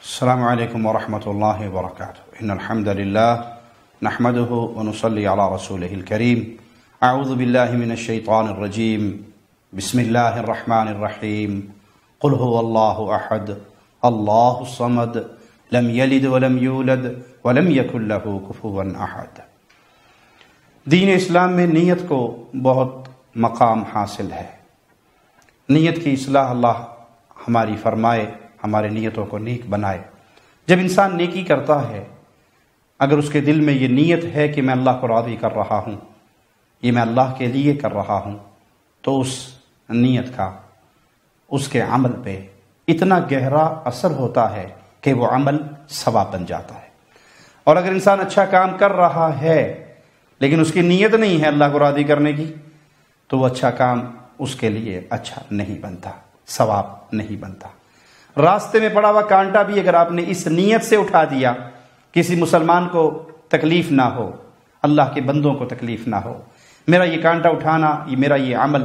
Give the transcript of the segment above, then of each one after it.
السلام علیکم ورحمۃ اللہ وبرکاتہ ان الحمد للہ نحمده ونصلی علی رسولہ الکریم اعوذ باللہ من الشیطان الرجیم بسم اللہ الرحمن الرحیم قل هو اللہ احد اللہ الصمد لم یلد ولم یولد ولم یکن له کفوا احد۔ دین اسلام میں نیت کو بہت مقام حاصل ہے۔ نیت کی اصلاح اللہ ہماری فرمائے، ہمارے نیتوں کو نیک بنائے۔ جب انسان نیکی کرتا ہے، اگر اس کے دل میں یہ نیت ہے کہ میں اللہ کو راضی کر رہا ہوں، یہ میں اللہ کے لیے کر رہا ہوں، تو اس نیت کا اس کے عمل پہ اتنا گہرا اثر ہوتا ہے کہ وہ عمل ثواب بن جاتا ہے۔ اور اگر انسان اچھا کام کر رہا ہے لیکن اس کی نیت نہیں ہے اللہ کو راضی کرنے کی، تو وہ اچھا کام اس کے لیے اچھا نہیں بنتا، ثواب نہیں بنتا۔ راستے میں پڑا ہوا کانٹا بھی اگر آپ نے اس نیت سے اٹھا دیا، کسی مسلمان کو تکلیف نہ ہو، اللہ کے بندوں کو تکلیف نہ ہو، میرا یہ کانٹا اٹھانا، یہ میرا یہ عمل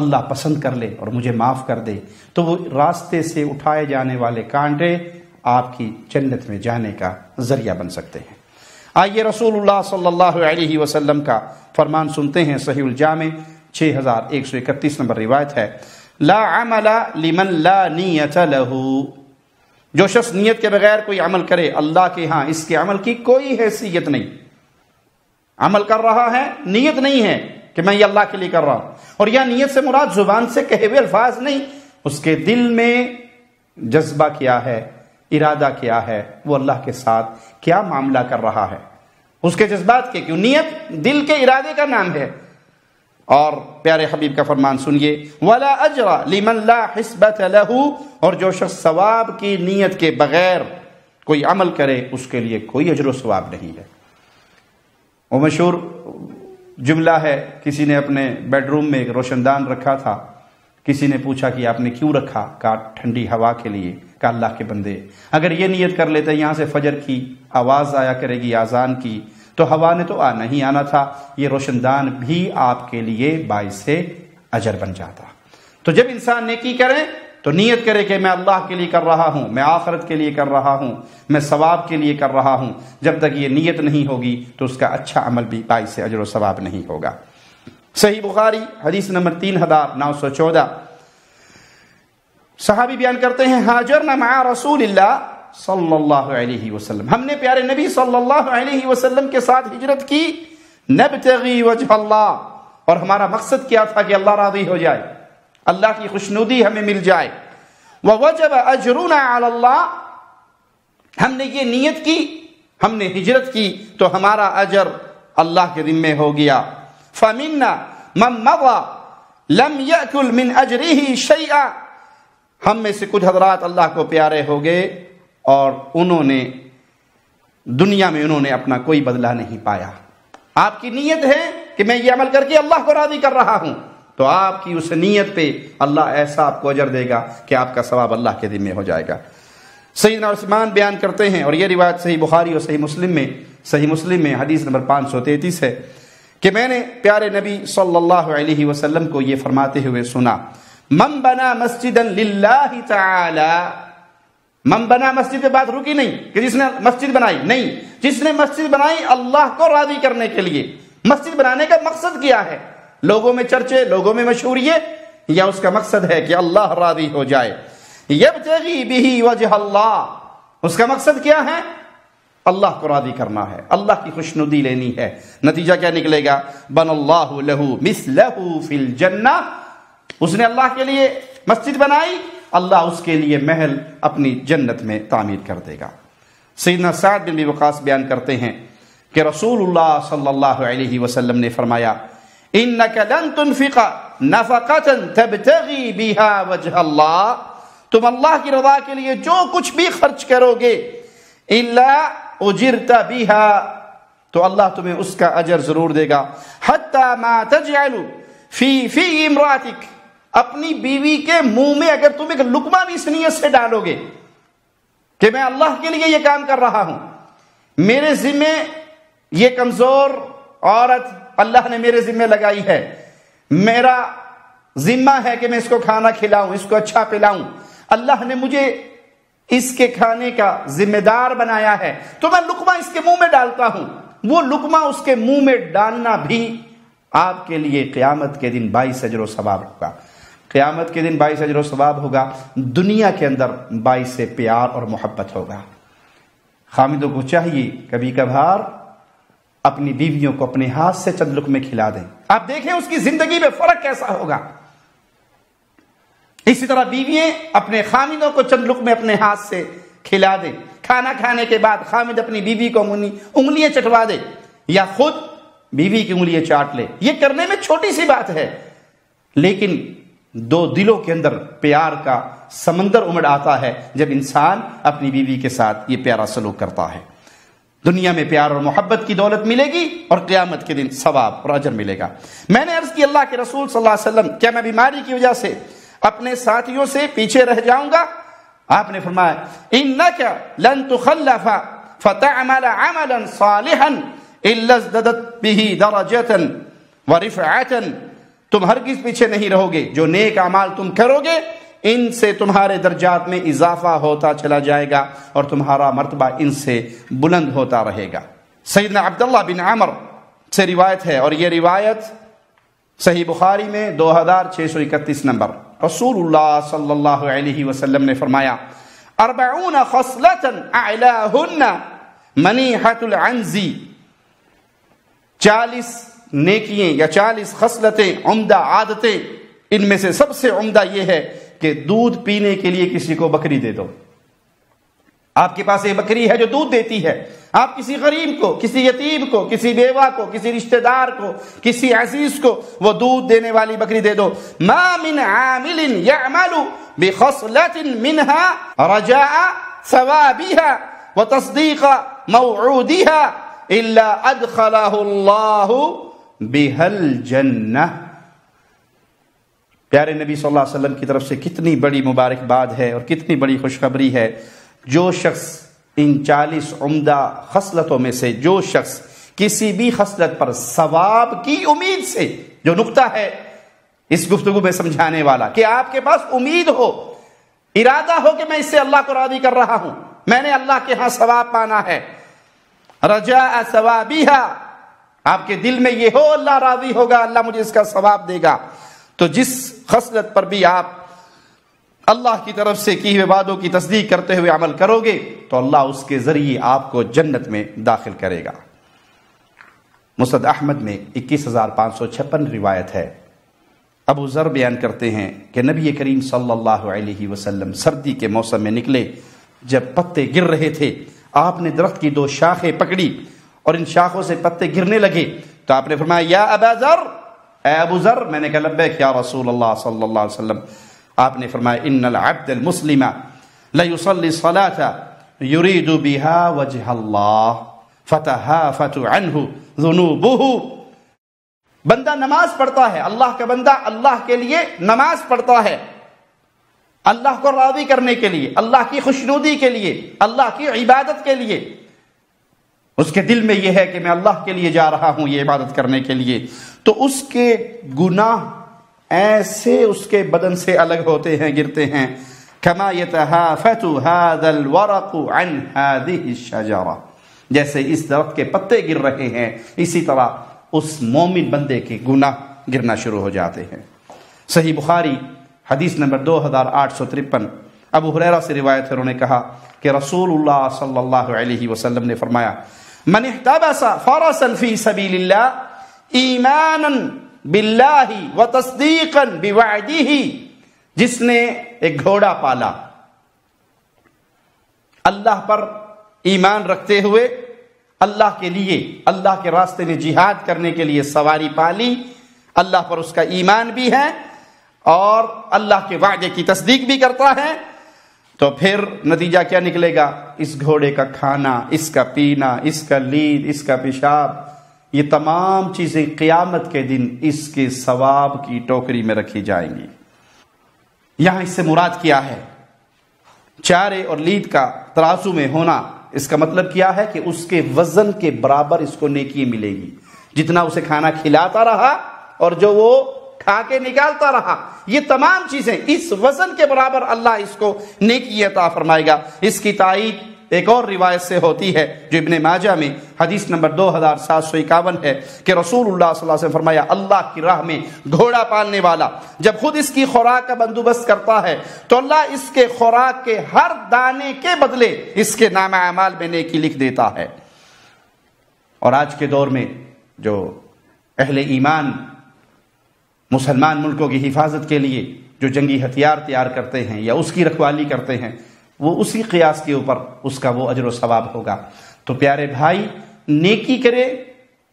اللہ پسند کر لے اور مجھے معاف کر دے، تو وہ راستے سے اٹھائے جانے والے کانٹے آپ کی جنت میں جانے کا ذریعہ بن سکتے ہیں۔ آئیے رسول اللہ صلی اللہ علیہ وسلم کا فرمان سنتے ہیں۔ صحیح الجامع 6131 نمبر روایت ہے، لا عمل لمن لا نیت له، جو شخص نیت کے بغیر کوئی عمل کرے، اللہ کے ہاں اس کے عمل کی کوئی حیثیت نہیں۔ عمل کر رہا ہے، نیت نہیں ہے کہ میں یہ اللہ کے لیے کر رہا ہوں، اور یہ نیت سے مراد زبان سے کہے ہوئے الفاظ نہیں، اس کے دل میں جذبہ کیا ہے، ارادہ کیا ہے، وہ اللہ کے ساتھ کیا معاملہ کر رہا ہے، اس کے جذبات کے، کیوں نیت دل کے ارادے کا نام ہے۔ اور پیارے حبیب کا فرمان سنیے، ولا اجر لمن لا حسبۃ له، اور جو شخص ثواب کی نیت کے بغیر کوئی عمل کرے اس کے لیے کوئی اجر و ثواب نہیں ہے۔ وہ مشہور جملہ ہے، کسی نے اپنے بیڈ روم میں ایک روشن دان رکھا تھا، کسی نے پوچھا کہ آپ نے کیوں رکھا؟ کہا ٹھنڈی ہوا کے لیے۔ کہا اللہ کے بندے، اگر یہ نیت کر لیتے یہاں سے فجر کی آواز آیا کرے گی، اذان کی، تو ہوا نے تو نہیں آنا تھا، یہ روشن دان بھی آپ کے لیے باعث اجر بن جاتا۔ تو جب انسان نیکی کرے تو نیت کرے کہ میں اللہ کے لیے کر رہا ہوں، میں آخرت کے لیے کر رہا ہوں، میں ثواب کے لیے کر رہا ہوں۔ جب تک یہ نیت نہیں ہوگی تو اس کا اچھا عمل بھی باعث اجر و ثواب نہیں ہوگا۔ صحیح بخاری حدیث نمبر 3914، صحابی بیان کرتے ہیں، ہاجرنا مع رسول اللہ صلی اللہ علیہ وسلم، ہم نے پیارے نبی صلی اللہ علیہ وسلم کے ساتھ ہجرت کی، نبتغی وجہ اللہ، اور ہمارا مقصد کیا تھا کہ اللہ راضی ہو جائے، اللہ کی خوشنودی ہمیں مل جائے۔ ووجب اجرنا علی اللہ، ہم نے یہ نیت کی، ہم نے ہجرت کی تو ہمارا اجر اللہ کے ذمہ ہو گیا۔ فمنا من مضى لم یأکل من اجرہ شیئا، ہم میں سے کچھ حضرات اللہ کو پیارے ہو گئے اور انہوں نے دنیا میں انہوں نے اپنا کوئی بدلہ نہیں پایا۔ آپ کی نیت ہے کہ میں یہ عمل کر کے اللہ کو راضی کر رہا ہوں، تو آپ کی اس نیت پہ اللہ ایسا آپ کو اجر دے گا کہ آپ کا ثواب اللہ کے ذمہ ہو جائے گا۔ سیدنا عثمان بیان کرتے ہیں، اور یہ روایت صحیح بخاری اور صحیح مسلم میں حدیث نمبر 533 ہے، کہ میں نے پیارے نبی صلی اللہ علیہ وسلم کو یہ فرماتے ہوئے سنا، من بنا مسجدا للہ تعالی، من بنا مسجد پہ بات رکی نہیں کہ جس نے مسجد بنائی، نہیں، جس نے مسجد بنائی اللہ کو راضی کرنے کے لیے۔ مسجد بنانے کا مقصد کیا ہے؟ لوگوں میں چرچے، لوگوں میں مشہوریت، یا اس کا مقصد ہے کہ اللہ راضی ہو جائے؟ یبتغی بہ وجہ اللہ، اس کا مقصد کیا ہے؟ اللہ کو راضی کرنا ہے، اللہ کی خوشنودی لینی ہے۔ نتیجہ کیا نکلے گا؟ بن اللہ لہ مثلہ فی الجنہ، اس نے اللہ کے لیے مسجد بنائی، اللہ اس کے لیے محل اپنی جنت میں تعمیر کر دے گا۔ سیدنا سعد بن ابی وقاص بیان کرتے ہیں کہ رسول اللہ صلی اللہ علیہ وسلم نے فرمایا، انک لن تنفق نفقۃ تبتغی بہا وجہ اللہ، تم اللہ کی رضا کے لیے جو کچھ بھی خرچ کرو گے، الا اجرت بہا، تو اللہ تمہیں اس کا اجر ضرور دے گا، حتی ما تجعل فی امراتک، اپنی بیوی کے منہ میں اگر تم ایک لقمہ بھی اس نیت سے ڈالو گے کہ میں اللہ کے لیے یہ کام کر رہا ہوں، میرے ذمہ یہ کمزور عورت اللہ نے میرے ذمہ لگائی ہے، میرا ذمہ ہے کہ میں اس کو کھانا کھلاؤں، اس کو اچھا پلاؤں، اللہ نے مجھے اس کے کھانے کا ذمہ دار بنایا ہے، تو میں لقمہ اس کے منہ میں ڈالتا ہوں۔ وہ لقمہ اس کے منہ میں ڈالنا بھی آپ کے لیے قیامت کے دن باعث اجر و ثواب ہوگا۔ قیامت کے دن باعث اجر و ثواب ہوگا، دنیا کے اندر باعث پیار اور محبت ہوگا۔ خامدوں کو چاہیے کبھی کبھار اپنی بیویوں کو اپنے ہاتھ سے چند لقمے کھلا دیں، آپ دیکھیں اس کی زندگی میں فرق کیسا ہوگا۔ اسی طرح بیوییں اپنے خامدوں کو چند لقمے اپنے ہاتھ سے کھلا دیں، کھانا کھانے کے بعد خامد اپنی بیوی کو انگلیاں چٹوا دے یا خود بیوی کی انگلیاں چاٹ لے۔ یہ کرنے میں چھوٹی سی بات ہے، لیکن دو دلوں کے اندر پیار کا سمندر امڑ آتا ہے جب انسان اپنی بیوی کے ساتھ یہ پیارا سلوک کرتا ہے۔ دنیا میں پیار اور محبت کی دولت ملے گی اور قیامت کے دن ثواب اور اجر ملے گا۔ میں نے عرض کی اللہ کے رسول صلی اللہ علیہ وسلم کیا میں بیماری کی وجہ سے اپنے ساتھیوں سے پیچھے رہ جاؤں گا؟ آپ نے فرمایا انک لن تخلف فتعمل عملا صالحا الا ازددت به درجة ورفعة، تم ہرگز پیچھے نہیں رہو گے، جو نیک اعمال تم کرو گے ان سے تمہارے درجات میں اضافہ ہوتا چلا جائے گا اور تمہارا مرتبہ ان سے بلند ہوتا رہے گا۔ سیدنا عبداللہ بن عمر سے روایت ہے، اور یہ روایت صحیح بخاری میں 2631 نمبر۔ رسول اللہ صلی اللہ علیہ وسلم نے فرمایا 40 خصلة اعلاہن منیحۃ العنز، 40 نیکیاں یا 40 خصلتیں، عمدہ عادتیں، ان میں سے سب سے عمدہ یہ ہے کہ دودھ پینے کے لیے کسی کو بکری دے دو۔ آپ کے پاس ایک بکری ہے جو دودھ دیتی ہے، آپ کسی غریب کو، کسی یتیم کو، کسی بیوہ کو، کسی رشتہ دار کو، کسی عزیز کو وہ دودھ دینے والی بکری دے دو۔ ما من عامل يعمل بخصلة منها رجاء ثوابها وتصديق موعودها الا ادخله الله بها الجنة۔ پیارے نبی صلی اللہ علیہ وسلم کی طرف سے کتنی بڑی مبارکباد ہے اور کتنی بڑی خوشخبری ہے۔ جو شخص ان 40 عمدہ خصلتوں میں سے جو شخص کسی بھی خصلت پر ثواب کی امید سے، جو نقطہ ہے اس گفتگو میں سمجھانے والا کہ آپ کے پاس امید ہو، ارادہ ہو کہ میں اس سے اللہ کو راضی کر رہا ہوں، میں نے اللہ کے ہاں ثواب پانا ہے، رجاء ثوابها، آپ کے دل میں یہ ہو اللہ راضی ہوگا، اللہ مجھے اس کا ثواب دے گا، تو جس خصلت پر بھی آپ اللہ کی طرف سے کی ہوئے وعدوں کی تصدیق کرتے ہوئے عمل کرو گے تو اللہ اس کے ذریعے آپ کو جنت میں داخل کرے گا۔ مسند احمد میں 21556 روایت ہے، ابو ذر بیان کرتے ہیں کہ نبی کریم صلی اللہ علیہ وسلم سردی کے موسم میں نکلے، جب پتے گر رہے تھے آپ نے درخت کی 2 شاخیں پکڑی اور ان شاخوں سے پتے گرنے لگے تو آپ نے فرمایا یا ابا ذر، اے ابو ذر، میں نے کہا لبیک یا رسول اللہ صلی اللہ علیہ وسلم۔ آپ نے فرمایا ان العبد المسلم لیصلی الصلاة یرید بها وجہ اللہ فتہافت عنہ ذنوبہ، بندہ نماز پڑھتا ہے، اللہ کا بندہ اللہ کے لیے نماز پڑھتا ہے، اللہ کو راضی کرنے کے لیے، اللہ کی خوشنودی کے لیے، اللہ کی عبادت کے لیے، اس کے دل میں یہ ہے کہ میں اللہ کے لیے جا رہا ہوں یہ عبادت کرنے کے لیے، تو اس کے گناہ ایسے اس کے بدن سے الگ ہوتے ہیں، گرتے ہیں، کما یتہافت ھذا الورق عن ھذہ الشجرہ، جیسے اس درخت کے پتے گر رہے ہیں اسی طرح اس مومن بندے کے گناہ گرنا شروع ہو جاتے ہیں۔ صحیح بخاری حدیث نمبر 2853، ابو ہریرہ سے روایت ہے، انہوں نے کہا کہ رسول اللہ صلی اللہ علیہ وسلم نے فرمایا من احتبس فرسا فی سبیل اللہ ایمانا باللہ وتصدیقا بوعدہ، جس نے ایک گھوڑا پالا اللہ پر ایمان رکھتے ہوئے، اللہ کے لیے اللہ کے راستے میں جہاد کرنے کے لیے سواری پالی، اللہ پر اس کا ایمان بھی ہے اور اللہ کے وعدے کی تصدیق بھی کرتا ہے، تو پھر نتیجہ کیا نکلے گا؟ اس گھوڑے کا کھانا، اس کا پینا، اس کا لید، اس کا پیشاب، یہ تمام چیزیں قیامت کے دن اس کے ثواب کی ٹوکری میں رکھی جائیں گی۔ یہاں اس سے مراد کیا ہے؟ چارے اور لید کا ترازو میں ہونا، اس کا مطلب کیا ہے کہ اس کے وزن کے برابر اس کو نیکی ملے گی۔ جتنا اسے کھانا کھلاتا رہا اور جو وہ کھا کے نکالتا رہا، یہ تمام چیزیں اس وزن کے برابر اللہ اس کو نیکی عطا فرمائے گا۔ اس کی تائید ایک اور روایت سے ہوتی ہے جو ابن ماجہ میں حدیث نمبر 2751 ہے کہ رسول اللہ صلی اللہ علیہ وسلم فرمایا، اللہ کی راہ میں گھوڑا پالنے والا جب خود اس کی خوراک کا بندوبست کرتا ہے تو اللہ اس کے خوراک کے ہر دانے کے بدلے اس کے نامہ اعمال میں نیکی لکھ دیتا ہے۔ اور آج کے دور میں جو اہل ایمان مسلمان ملکوں کی حفاظت کے لیے جو جنگی ہتھیار تیار کرتے ہیں یا اس کی رکھوالی کرتے ہیں، وہ اسی قیاس کے اوپر اس کا وہ اجر و ثواب ہوگا۔ تو پیارے بھائی، نیکی کرے،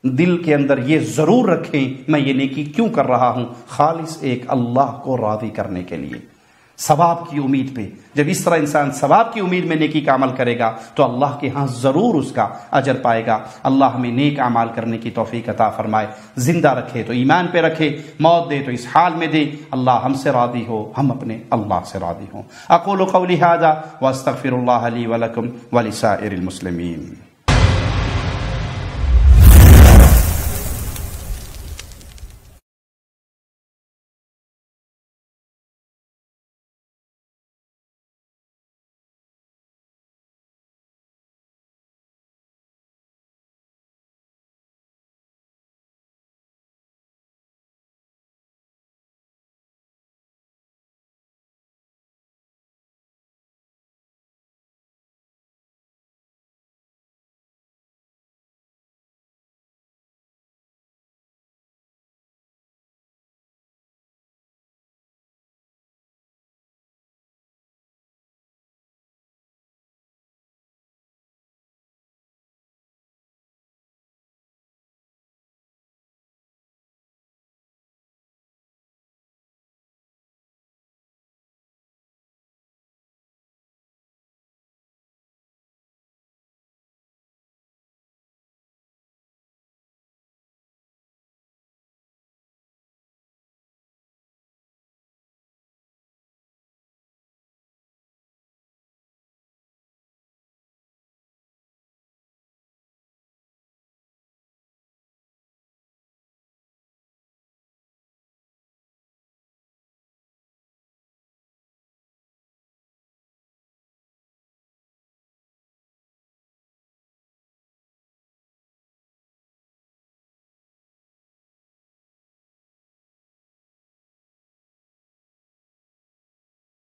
دل کے اندر یہ ضرور رکھیں میں یہ نیکی کیوں کر رہا ہوں، خالص ایک اللہ کو راضی کرنے کے لیے، ثواب کی امید پہ۔ جب اس طرح انسان ثواب کی امید میں نیکی کا عمل کرے گا تو اللہ کے ہاں ضرور اس کا اجر پائے گا۔ اللہ ہمیں نیک اعمال کرنے کی توفیق عطا فرمائے، زندہ رکھے تو ایمان پہ رکھے، موت دے تو اس حال میں دے اللہ ہم سے راضی ہو، ہم اپنے اللہ سے راضی ہوں۔ اقول قولی ھذا واستغفر اللہ لی ولکم ولسائر المسلمین۔